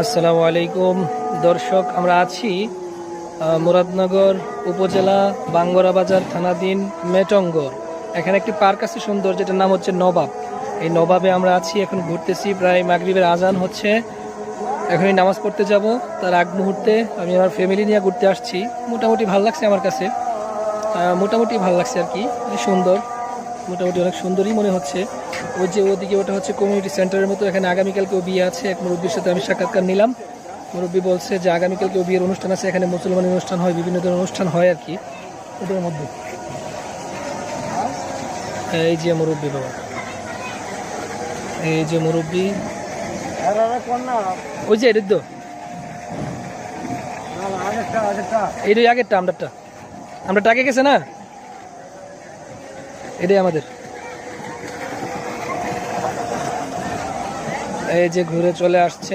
আসসালামু আলাইকুম দর্শক, আমরা আছি মুরাদনগর উপজেলা বাঙ্গরা বাজার থানাধীন মেটঙ্গর। এখানে একটি পার্ক আছে সুন্দর, যেটার নাম হচ্ছে নবাব। এই নবাবে আমরা আছি, এখন ঘুরতেছি। প্রায় মাগরিবের আজান হচ্ছে, এখনই নামাজ পড়তে যাব। তার আগ মুহূর্তে আমি আমার ফ্যামিলি নিয়ে ঘুরতে আসছি। মোটামুটি ভালো লাগছে আমার কাছে, মোটামুটি ভালো লাগছে আর কি। সুন্দর, মোটামুটি অনেক সুন্দরই মনে হচ্ছে। ওই যে ওদিকে ওটা হচ্ছে কমিউনিটি সেন্টারের মতো। এখানে আগামীকালকেও বিয়ে আছে। এক মুরব্বীর সাথে আমি সাক্ষাৎকার নিলাম। মুরব্বী বলছে যে আগামীকালকেও বিয়ের অনুষ্ঠান আছে। এখানে মুসলমানের অনুষ্ঠান হয়, বিভিন্ন ধরনের অনুষ্ঠান হয় আর কি ওদের মধ্যে। এই যে মুরব্বী বাবা, এই যে মুরব্বী, ওই যে এদের তো এইটাই আগেরটা, আমরা টাকে গেছে না, এটাই আমাদের। এই যে ঘুরে চলে আসছে।